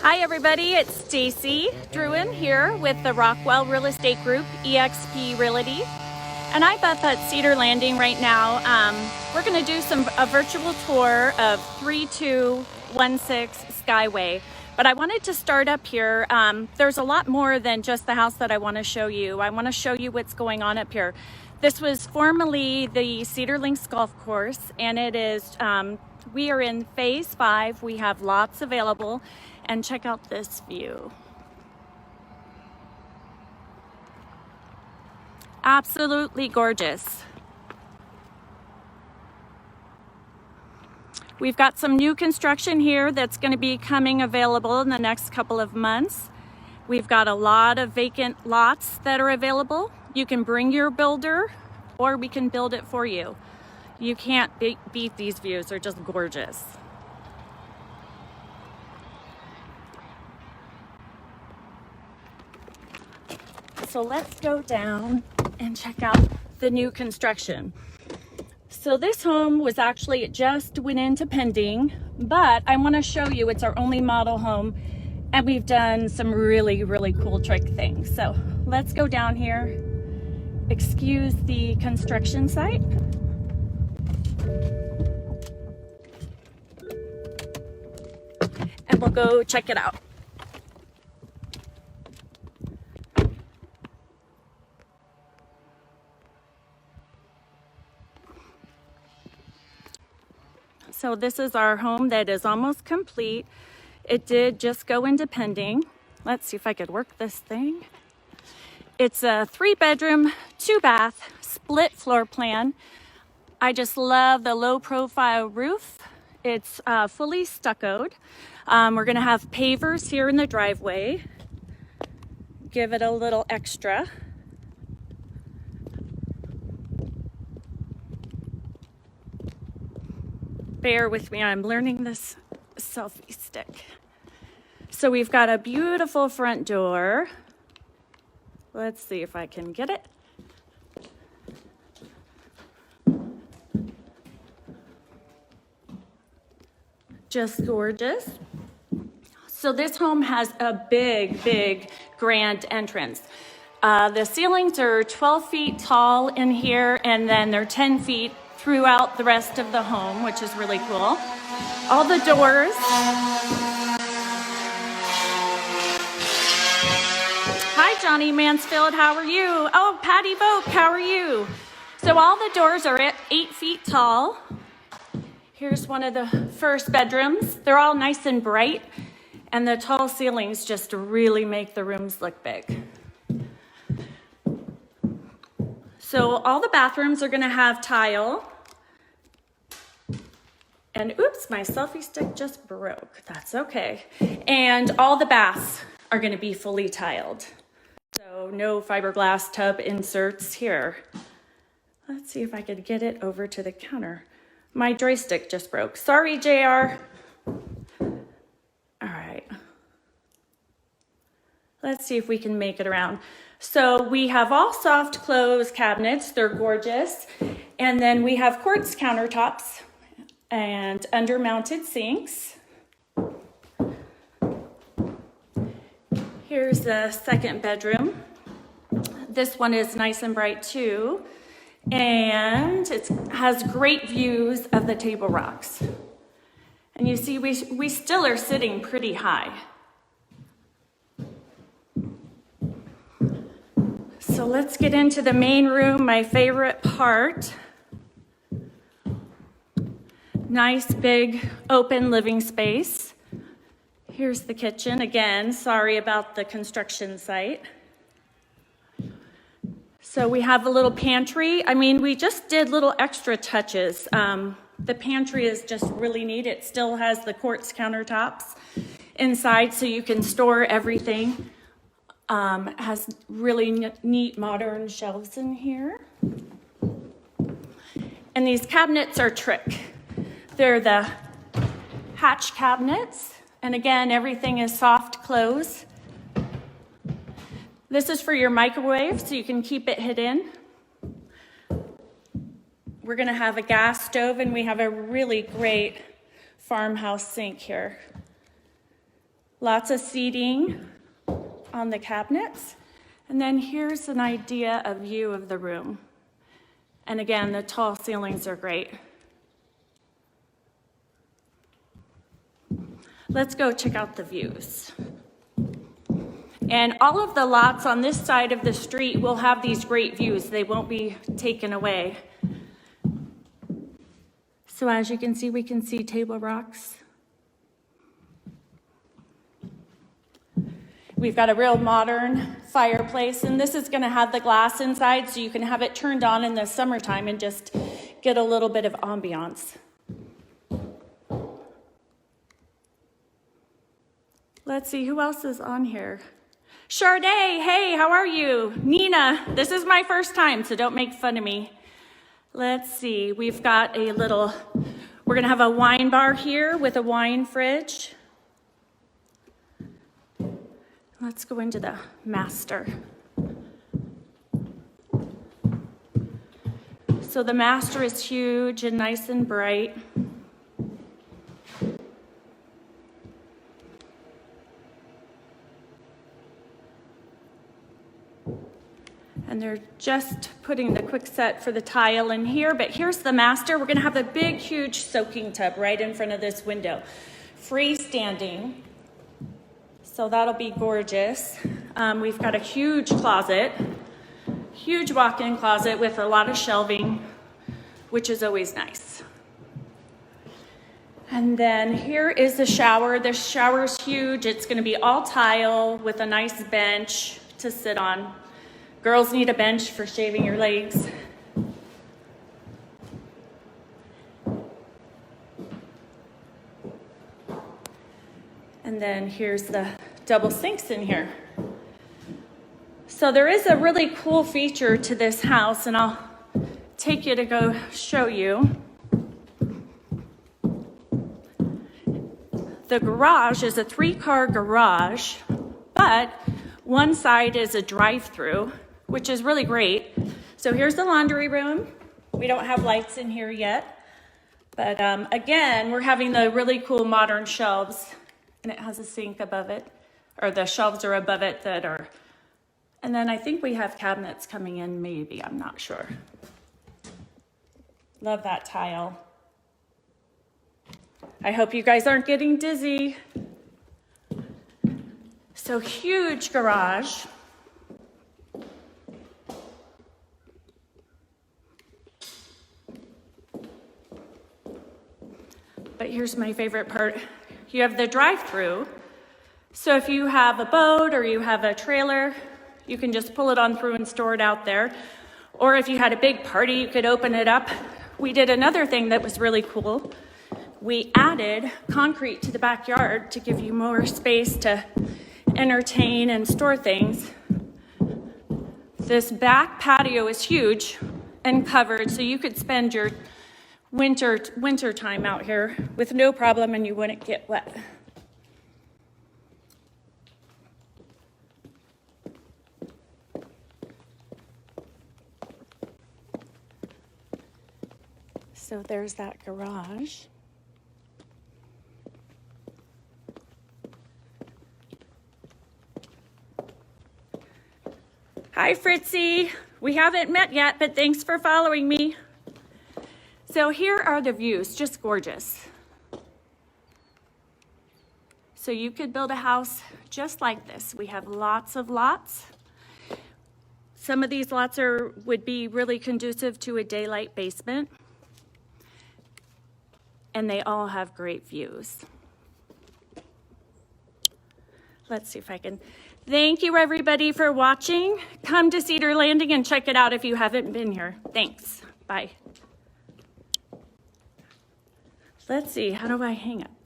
Hi everybody, it's Stacy Druin here with the Rockwell Real Estate Group, eXp Realty. And I'm up at Cedar Landing right now. We're gonna do a virtual tour of 3216 Skyway. But I wanted to start up here. There's a lot more than just the house that I wanna show you. I wanna show you what's going on up here. This was formerly the Cedar Links Golf Course, and it is, we are in phase 5. We have lots available. And check out this view. Absolutely gorgeous. We've got some new construction here that's going to be coming available in the next couple of months. We've got a lot of vacant lots that are available. You can bring your builder or we can build it for you. You can't beat these views. They're just gorgeous. So let's go down and check out the new construction. So this home was actually, it just went into pending, but I want to show you it's our only model home and we've done some really, really cool trick things. So let's go down here, excuse the construction site. And we'll go check it out. So this is our home that is almost complete. It did just go into pending. Let's see if I could work this thing. It's a 3-bedroom, 2-bath, split floor plan. I just love the low profile roof. It's fully stuccoed. We're gonna have pavers here in the driveway. Give it a little extra. Bear with me, I'm learning this selfie stick. So we've got a beautiful front door. Let's see if I can get it. Just gorgeous. So this home has a big grand entrance. The ceilings are 12 feet tall in here, and then they're 10 feet throughout the rest of the home, which is really cool. All the doors. Hi, Johnny Mansfield, how are you? Oh, Patty Vogt, how are you? So all the doors are at 8 feet tall. Here's one of the first bedrooms. They're all nice and bright, and the tall ceilings just really make the rooms look big. So all the bathrooms are gonna have tile. And oops, my selfie stick just broke. That's okay. And all the baths are gonna be fully tiled. So no fiberglass tub inserts here. Let's see if I could get it over to the counter. My joystick just broke. Sorry, JR. All right. Let's see if we can make it around. So we have all soft close cabinets. They're gorgeous. And then we have quartz countertops and under-mounted sinks. Here's the second bedroom. This one is nice and bright too. And it has great views of the Table Rocks. And you see, we still are sitting pretty high. So let's get into the main room, my favorite part. Nice big open living space. Here's the kitchen. Again, sorry about the construction site. So we have a little pantry. I mean, we just did little extra touches. The pantry is just really neat. It still has the quartz countertops inside so you can store everything. It has really neat modern shelves in here. And these cabinets are trick. They're the hatch cabinets. And again, everything is soft close. This is for your microwave, so you can keep it hidden. We're gonna have a gas stove, and we have a really great farmhouse sink here. Lots of seating on the cabinets. And then here's an idea of view of the room. And again, the tall ceilings are great. Let's go check out the views. And all of the lots on this side of the street will have these great views. They won't be taken away. So as you can see, we can see Table Rock's. We've got a real modern fireplace, and this is going to have the glass inside, so you can have it turned on in the summertime and just get a little bit of ambiance. Let's see, who else is on here? Sade, hey, how are you? Nina, this is my first time, so don't make fun of me. Let's see, we've got a little, we're going to have a wine bar here with a wine fridge. Let's go into the master. So the master is huge and nice and bright. And they're just putting the quick set for the tile in here, but here's the master. We're gonna have a big, huge soaking tub right in front of this window. Freestanding. So that'll be gorgeous. We've got a huge closet, huge walk-in closet with a lot of shelving, which is always nice. And then here is the shower. The shower's huge. It's gonna be all tile with a nice bench to sit on. Girls need a bench for shaving your legs. And then here's the double sinks in here. So there is a really cool feature to this house, and I'll take you to go show you. The garage is a 3-car garage, but one side is a drive-through, which is really great. So here's the laundry room. We don't have lights in here yet, but again, we're having the really cool modern shelves, and it has a sink above it, or the shelves are above it that are, and then I think we have cabinets coming in, maybe, I'm not sure. Love that tile. I hope you guys aren't getting dizzy. So huge garage. But here's my favorite part. You have the drive-through. So if you have a boat or you have a trailer, you can just pull it on through and store it out there. Or if you had a big party, you could open it up. We did another thing that was really cool. We added concrete to the backyard to give you more space to entertain and store things. This back patio is huge and covered, so you could spend your winter time out here with no problem and you wouldn't get wet. So there's that garage. Hi, Fritzy. We haven't met yet, but thanks for following me. So here are the views, just gorgeous. So you could build a house just like this. We have lots of lots. Some of these lots would be really conducive to a daylight basement. And they all have great views. Let's see if I can. Thank you, everybody, for watching. Come to Cedar Landing and check it out if you haven't been here. Thanks. Bye. Let's see, how do I hang up?